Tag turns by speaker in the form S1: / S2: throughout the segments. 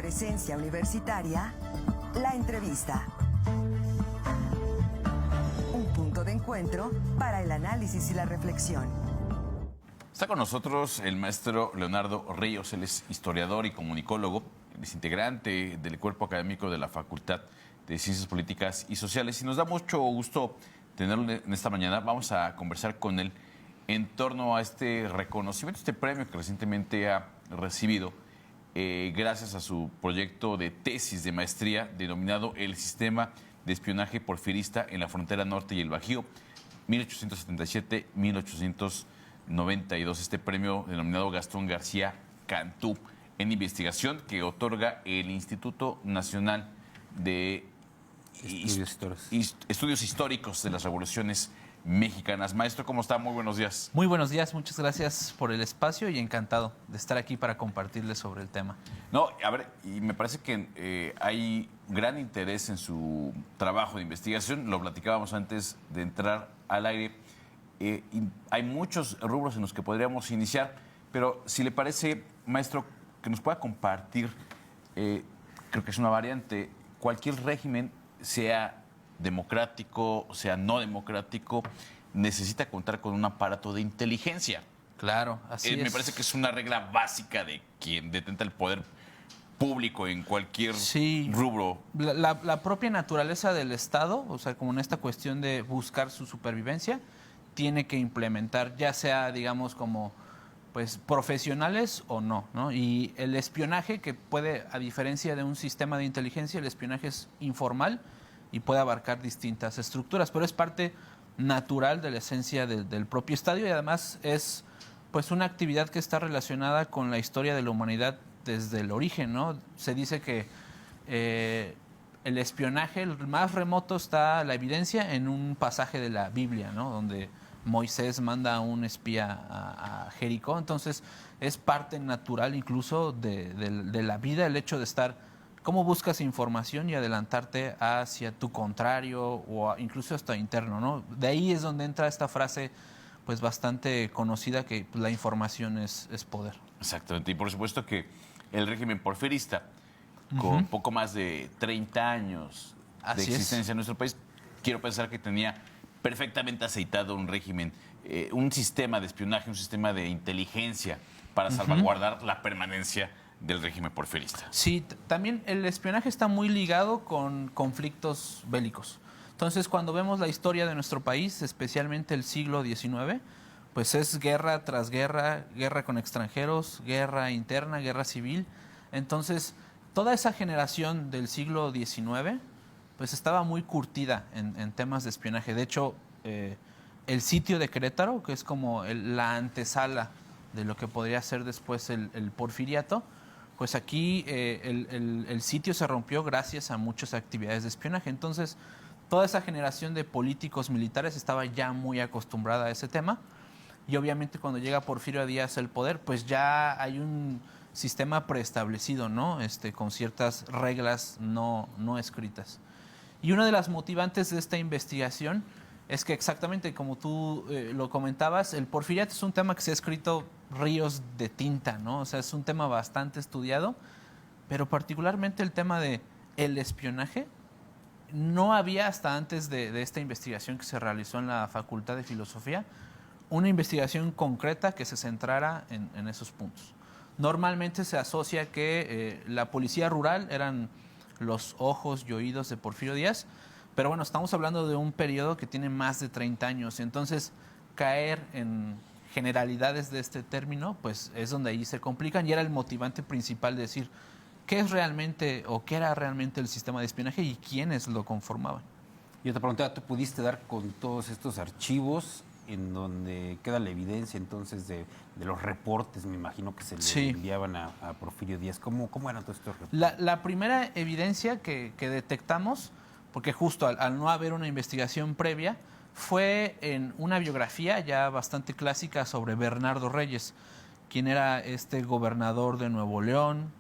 S1: Presencia Universitaria, la entrevista. Un punto de encuentro para el análisis y la reflexión.
S2: Está con nosotros el maestro Leonardo Ríos. Él es historiador y comunicólogo, es integrante del cuerpo académico de la Facultad de Ciencias Políticas y Sociales. Y nos da mucho gusto tenerlo en esta mañana. Vamos a conversar con él en torno a este reconocimiento, este premio que recientemente ha recibido gracias a su proyecto de tesis de maestría denominado El Sistema de Espionaje Porfirista en la Frontera Norte y el Bajío, 1877-1892. Este premio denominado Gastón García Cantú en investigación que otorga el Instituto Nacional de Estudios Históricos de las Revoluciones Mexicanas. Maestro, ¿cómo está? Muy buenos días.
S3: Muy buenos días, muchas gracias por el espacio y encantado de estar aquí para compartirles sobre el tema.
S2: No, a ver, y me parece que hay gran interés en su trabajo de investigación, lo platicábamos antes de entrar al aire, y hay muchos rubros en los que podríamos iniciar, pero si le parece, maestro, que nos pueda compartir, creo que es una variante, cualquier régimen, sea democrático, sea no democrático, necesita contar con un aparato de inteligencia.
S3: Claro, así es.
S2: Me parece que es una regla básica de quien detenta el poder público en cualquier rubro.
S3: La propia naturaleza del Estado, o sea, como en esta cuestión de buscar su supervivencia, tiene que implementar, ya sea, digamos, como pues profesionales o no, ¿no? Y el espionaje, que puede, a diferencia de un sistema de inteligencia, el espionaje es informal y puede abarcar distintas estructuras, pero es parte natural de la esencia del propio Estado y además es pues una actividad que está relacionada con la historia de la humanidad desde el origen, ¿no? Se dice que el espionaje, el más remoto, está la evidencia en un pasaje de la Biblia, ¿no? Donde Moisés manda a un espía a Jericó. Entonces es parte natural incluso de la vida el hecho de estar, cómo buscas información y adelantarte hacia tu contrario o incluso hasta interno, ¿no? De ahí es donde entra esta frase pues bastante conocida que pues, la información es poder.
S2: Exactamente, y por supuesto que el régimen porfirista, con poco más de 30 años de existencia en nuestro país, quiero pensar que tenía perfectamente aceitado un régimen, un sistema de espionaje, un sistema de inteligencia para salvaguardar la permanencia del régimen porfirista.
S3: Sí, también el espionaje está muy ligado con conflictos bélicos. Entonces, cuando vemos la historia de nuestro país, especialmente el siglo XIX, pues es guerra tras guerra, guerra con extranjeros, guerra interna, guerra civil. Entonces, toda esa generación del siglo XIX, pues estaba muy curtida en temas de espionaje. De hecho, el sitio de Querétaro, que es como la antesala de lo que podría ser después el porfiriato, pues aquí el sitio se rompió gracias a muchas actividades de espionaje. Entonces, toda esa generación de políticos militares estaba ya muy acostumbrada a ese tema. Y obviamente cuando llega Porfirio Díaz al poder, pues ya hay un sistema preestablecido, ¿no? Con ciertas reglas no escritas. Y una de las motivantes de esta investigación es que exactamente como tú lo comentabas, el porfiriato es un tema que se ha escrito ríos de tinta, ¿no? O sea, es un tema bastante estudiado, pero particularmente el tema de el espionaje no había hasta antes de esta investigación que se realizó en la Facultad de Filosofía una investigación concreta que se centrara en esos puntos. Normalmente se asocia que la policía rural eran los ojos y oídos de Porfirio Díaz, pero bueno, estamos hablando de un periodo que tiene más de 30 años, entonces caer en generalidades de este término, pues es donde ahí se complican y era el motivante principal de decir qué es realmente o qué era realmente el sistema de espionaje y quiénes lo conformaban.
S4: Yo te preguntaba, ¿tú pudiste dar con todos estos archivos en donde queda la evidencia entonces de los reportes, me imagino que se le enviaban a Porfirio Díaz? ¿Cómo eran todos estos reportes?
S3: La primera evidencia que detectamos, porque justo al no haber una investigación previa, fue en una biografía ya bastante clásica sobre Bernardo Reyes, quien era este gobernador de Nuevo León,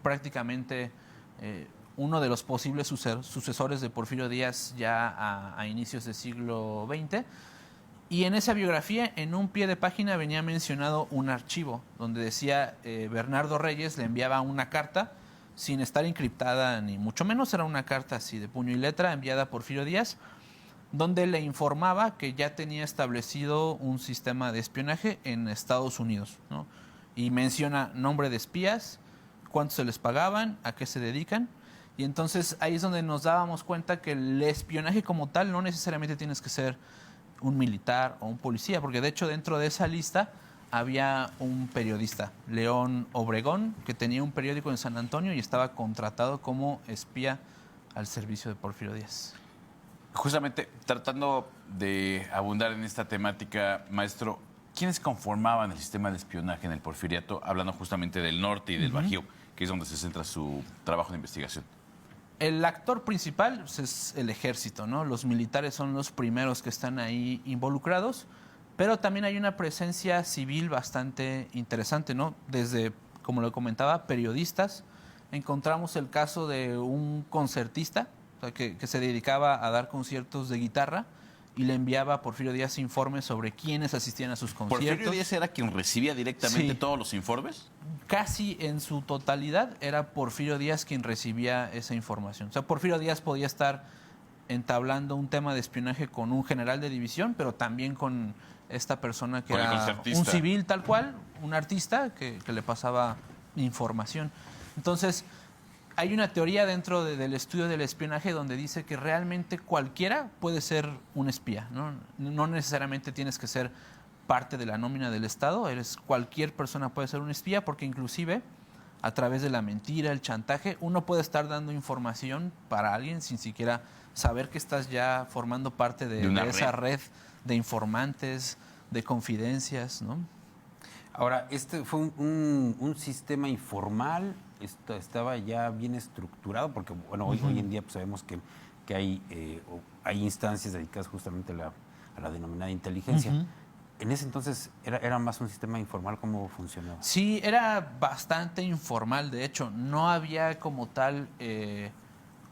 S3: prácticamente uno de los posibles sucesores de Porfirio Díaz ya a inicios del siglo XX. Y en esa biografía, en un pie de página, venía mencionado un archivo donde decía Bernardo Reyes le enviaba una carta sin estar encriptada ni mucho menos, era una carta así de puño y letra enviada por Porfirio Díaz, donde le informaba que ya tenía establecido un sistema de espionaje en Estados Unidos, ¿no? Y menciona nombre de espías, cuánto se les pagaban, a qué se dedican. Y entonces ahí es donde nos dábamos cuenta que el espionaje como tal no necesariamente tienes que ser un militar o un policía, porque de hecho dentro de esa lista había un periodista, León Obregón, que tenía un periódico en San Antonio y estaba contratado como espía al servicio de Porfirio Díaz.
S2: Justamente tratando de abundar en esta temática, maestro, ¿quiénes conformaban el sistema de espionaje en el Porfiriato, hablando justamente del norte y del Bajío, que es donde se centra su trabajo de investigación?
S3: El actor principal pues, es el ejército, ¿no? Los militares son los primeros que están ahí involucrados, pero también hay una presencia civil bastante interesante, ¿no? Desde, como lo comentaba, periodistas. Encontramos el caso de un concertista, o sea, que se dedicaba a dar conciertos de guitarra y le enviaba a Porfirio Díaz informes sobre quiénes asistían a sus conciertos.
S2: ¿Porfirio Díaz era quien recibía directamente todos los informes?
S3: Casi en su totalidad era Porfirio Díaz quien recibía esa información. O sea, Porfirio Díaz podía estar entablando un tema de espionaje con un general de división, pero también con esta persona que era un civil tal cual, un artista que le pasaba información. Entonces, hay una teoría dentro del estudio del espionaje donde dice que realmente cualquiera puede ser un espía, ¿no? No necesariamente tienes que ser parte de la nómina del Estado, cualquier persona puede ser un espía, porque inclusive a través de la mentira, el chantaje, uno puede estar dando información para alguien sin siquiera saber que estás ya formando parte de esa red de informantes, de confidencias, ¿no?
S4: Ahora, este fue un sistema informal, estaba ya bien estructurado, porque bueno, hoy en día pues, sabemos que hay instancias dedicadas justamente a la denominada inteligencia. En ese entonces era más un sistema informal. ¿Cómo funcionaba?
S3: Sí, era bastante informal. De hecho, no había como tal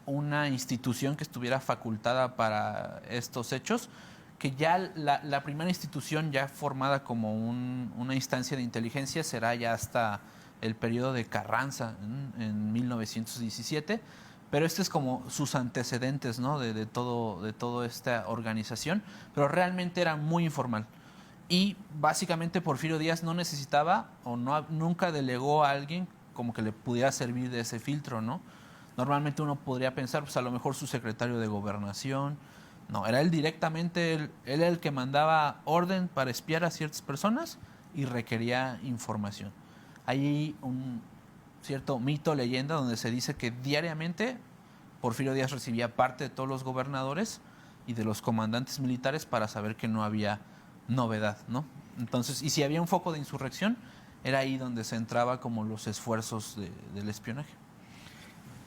S3: una institución que estuviera facultada para estos hechos, que ya la primera institución ya formada como una instancia de inteligencia será ya hasta el periodo de Carranza en 1917, pero este es como sus antecedentes, ¿no? de toda esta organización, pero realmente era muy informal. Y básicamente Porfirio Díaz no necesitaba o nunca delegó a alguien como que le pudiera servir de ese filtro, ¿no? Normalmente uno podría pensar, pues a lo mejor su secretario de Gobernación. No, era él directamente, él era el que mandaba orden para espiar a ciertas personas y requería información. Hay un cierto mito, leyenda, donde se dice que diariamente Porfirio Díaz recibía parte de todos los gobernadores y de los comandantes militares para saber que no había novedad, ¿no? Entonces, y si había un foco de insurrección, era ahí donde se entraba como los esfuerzos del espionaje.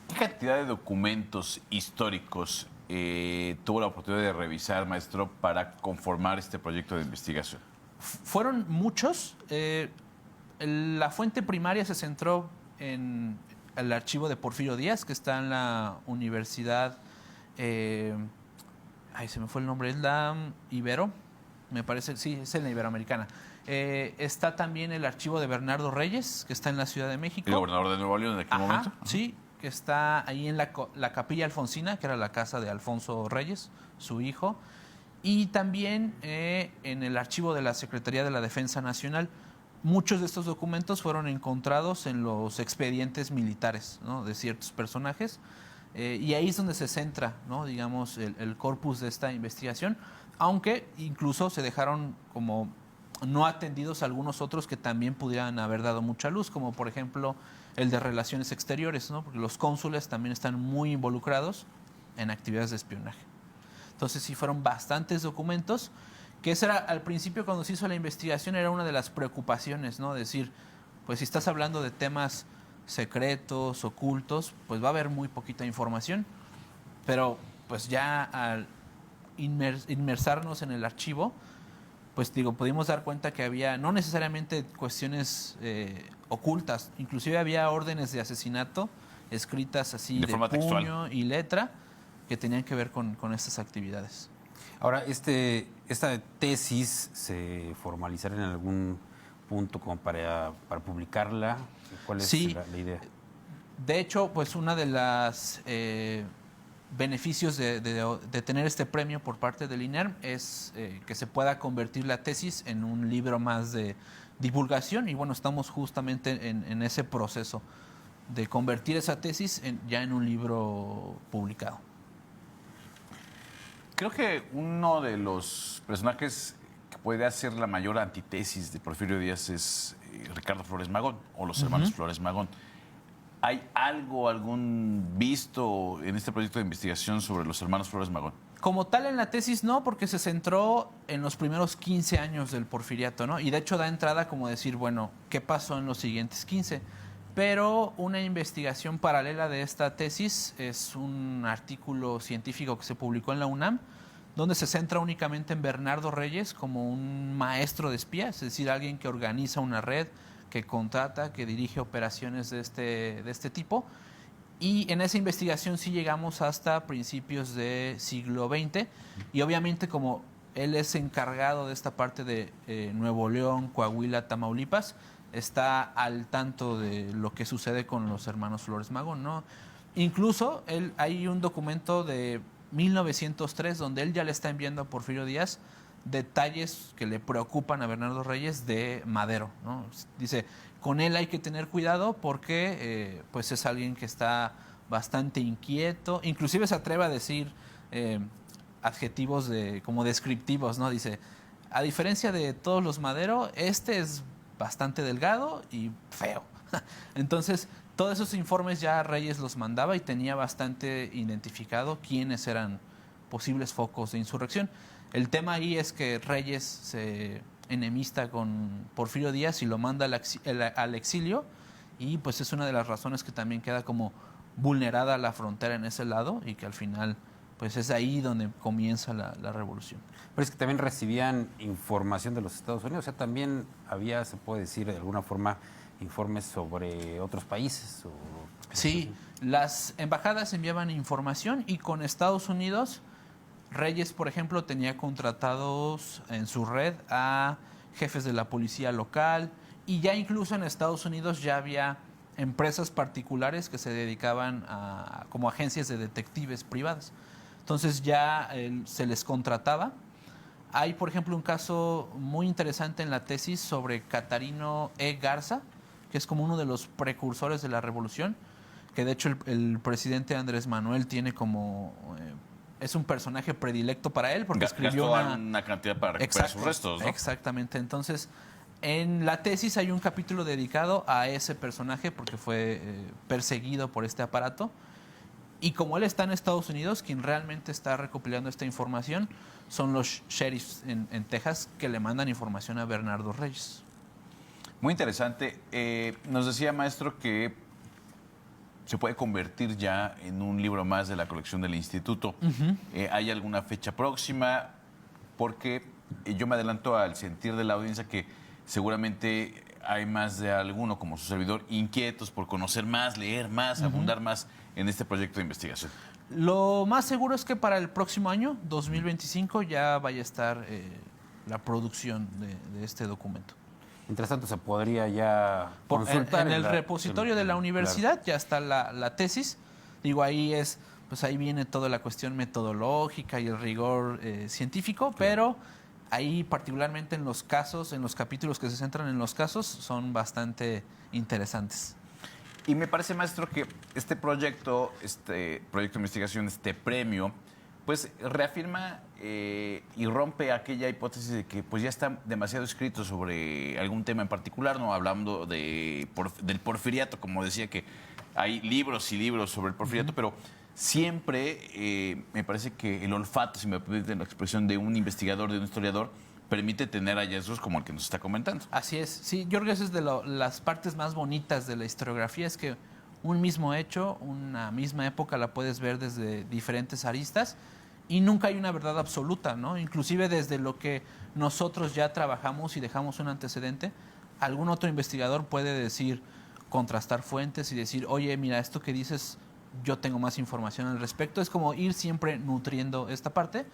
S2: ¿Qué cantidad de documentos históricos tuvo la oportunidad de revisar, maestro, para conformar este proyecto de investigación?
S3: Fueron muchos. La fuente primaria se centró en el archivo de Porfirio Díaz, que está en la Universidad, se me fue el nombre, es la Ibero, me parece, sí, es en la Iberoamericana. Está también el archivo de Bernardo Reyes, que está en la Ciudad de México.
S2: El gobernador de Nuevo León en aquel momento.
S3: Sí, que está ahí en la Capilla Alfonsina, que era la casa de Alfonso Reyes, su hijo. Y también en el archivo de la Secretaría de la Defensa Nacional. Muchos de estos documentos fueron encontrados en los expedientes militares, ¿no? De ciertos personajes. Y ahí es donde se centra, ¿no? Digamos, el corpus de esta investigación, aunque incluso se dejaron como no atendidos algunos otros que también pudieran haber dado mucha luz, como por ejemplo el de Relaciones Exteriores, ¿no? Porque los cónsules también están muy involucrados en actividades de espionaje. Entonces sí fueron bastantes documentos, que esa era, al principio cuando se hizo la investigación, era una de las preocupaciones, ¿no? Decir, pues si estás hablando de temas secretos, ocultos, pues va a haber muy poquita información, pero pues ya al inmersarnos en el archivo, pues digo, pudimos dar cuenta que había no necesariamente cuestiones ocultas, inclusive había órdenes de asesinato escritas así de
S2: forma
S3: puño
S2: textual
S3: y letra que tenían que ver con estas actividades.
S4: Ahora, esta tesis se formalizará en algún punto como para publicarla. ¿Cuál es
S3: Sí.
S4: la idea?
S3: De hecho, pues una de las beneficios de tener este premio por parte del INERM es que se pueda convertir la tesis en un libro más de divulgación, y bueno, estamos justamente en ese proceso de convertir esa tesis ya en un libro publicado.
S2: Creo que uno de los personajes que puede hacer la mayor antítesis de Porfirio Díaz es Ricardo Flores Magón, o los hermanos Flores Magón. ¿Hay algún visto en este proyecto de investigación sobre los hermanos Flores Magón?
S3: Como tal en la tesis no, porque se centró en los primeros 15 años del porfiriato, ¿no? Y de hecho da entrada como decir, bueno, ¿qué pasó en los siguientes 15? Pero una investigación paralela de esta tesis es un artículo científico que se publicó en la UNAM, donde se centra únicamente en Bernardo Reyes como un maestro de espías, es decir, alguien que organiza una red, que contrata, que dirige operaciones de este tipo. Y en esa investigación sí llegamos hasta principios del siglo XX, y obviamente como él es encargado de esta parte de Nuevo León, Coahuila, Tamaulipas, está al tanto de lo que sucede con los hermanos Flores Magón, ¿no? Incluso hay un documento de 1903 donde él ya le está enviando a Porfirio Díaz detalles que le preocupan a Bernardo Reyes de Madero, ¿no? Dice, con él hay que tener cuidado porque pues es alguien que está bastante inquieto, inclusive se atreve a decir adjetivos como descriptivos, ¿no? Dice, a diferencia de todos los Madero, este es bastante delgado y feo. Entonces, todos esos informes ya Reyes los mandaba y tenía bastante identificado quiénes eran posibles focos de insurrección. El tema ahí es que Reyes se enemista con Porfirio Díaz y lo manda al exilio, y pues es una de las razones que también queda como vulnerada la frontera en ese lado, y que al final pues es ahí donde comienza la revolución.
S4: Pero es que también recibían información de los Estados Unidos, o sea, también había, se puede decir de alguna forma, informes sobre otros países.
S3: Sí, las embajadas enviaban información, y con Estados Unidos, Reyes, por ejemplo, tenía contratados en su red a jefes de la policía local, y ya incluso en Estados Unidos ya había empresas particulares que se dedicaban como agencias de detectives privadas. Entonces ya se les contrataba. Hay, por ejemplo, un caso muy interesante en la tesis sobre Catarino E. Garza, que es como uno de los precursores de la revolución, que de hecho el presidente Andrés Manuel tiene como... es un personaje predilecto para él porque escribió
S2: una cantidad para recuperar sus restos, ¿no?
S3: Exactamente. Entonces, en la tesis hay un capítulo dedicado a ese personaje porque fue perseguido por este aparato. Y como él está en Estados Unidos, quien realmente está recopilando esta información son los sheriffs en Texas, que le mandan información a Bernardo Reyes.
S2: Muy interesante. Nos decía, maestro, que se puede convertir ya en un libro más de la colección del instituto. ¿Hay alguna fecha próxima? Porque yo me adelanto al sentir de la audiencia que seguramente hay más de alguno, como su servidor, inquietos por conocer más, leer más, abundar más en este proyecto de investigación.
S3: Lo más seguro es que para el próximo año, 2025, ya vaya a estar la producción de este documento.
S4: Mientras tanto, se podría ya consultar.
S3: En el repositorio de la universidad,
S4: claro.
S3: ya está la tesis. Digo, ahí viene toda la cuestión metodológica y el rigor científico, claro. Pero ahí particularmente en los casos, en los capítulos que se centran en los casos, son bastante interesantes.
S2: Y me parece, maestro, que este proyecto de investigación, este premio, pues reafirma y rompe aquella hipótesis de que pues ya está demasiado escrito sobre algún tema en particular, no hablando del porfiriato, como decía, que hay libros y libros sobre el porfiriato, pero siempre me parece que el olfato, si me permiten la expresión, de un investigador, de un historiador, permite tener hallazgos como el que nos está comentando.
S3: Así es. Sí, yo creo que esa es de las partes más bonitas de la historiografía, es que un mismo hecho, una misma época la puedes ver desde diferentes aristas y nunca hay una verdad absoluta, ¿no? Inclusive desde lo que nosotros ya trabajamos y dejamos un antecedente, algún otro investigador puede decir, contrastar fuentes y decir, oye, mira, esto que dices, yo tengo más información al respecto. Es como ir siempre nutriendo esta parte.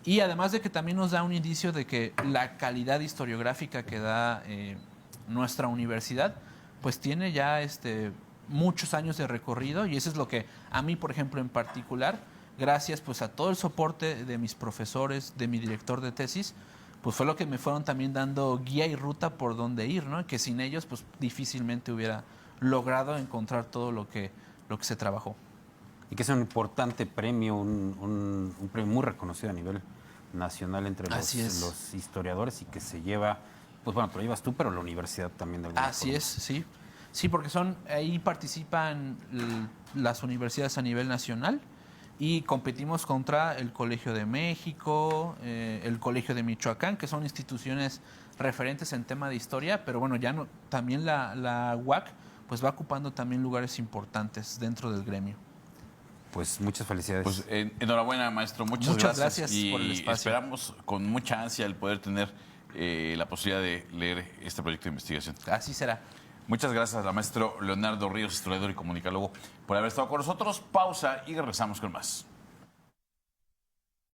S3: Y además de que también nos da un indicio de que la calidad historiográfica que da nuestra universidad, pues tiene ya muchos años de recorrido y eso es lo que a mí, por ejemplo, en particular, gracias pues a todo el soporte de mis profesores, de mi director de tesis, pues fue lo que me fueron también dando guía y ruta por dónde ir, ¿no? Que sin ellos pues difícilmente hubiera logrado encontrar todo lo que se trabajó.
S4: Y que es un importante premio, un premio muy reconocido a nivel nacional entre los historiadores y que se lleva, pues bueno, te lo llevas tú, pero la universidad también de alguna
S3: Así
S4: forma.
S3: es, sí. Sí, porque ahí participan las universidades a nivel nacional y competimos contra el Colegio de México, el Colegio de Michoacán, que son instituciones referentes en tema de historia, pero bueno, ya no, también la UAC pues va ocupando también lugares importantes dentro del gremio.
S4: Pues muchas felicidades.
S2: Pues enhorabuena, maestro. Muchas
S3: gracias
S2: y
S3: por el espacio.
S2: esperamos con mucha ansia el poder tener la posibilidad de leer este proyecto de investigación.
S3: Así será.
S2: Muchas gracias al maestro Leonardo Ríos, historiador y comunicólogo, por haber estado con nosotros. Pausa y regresamos con más.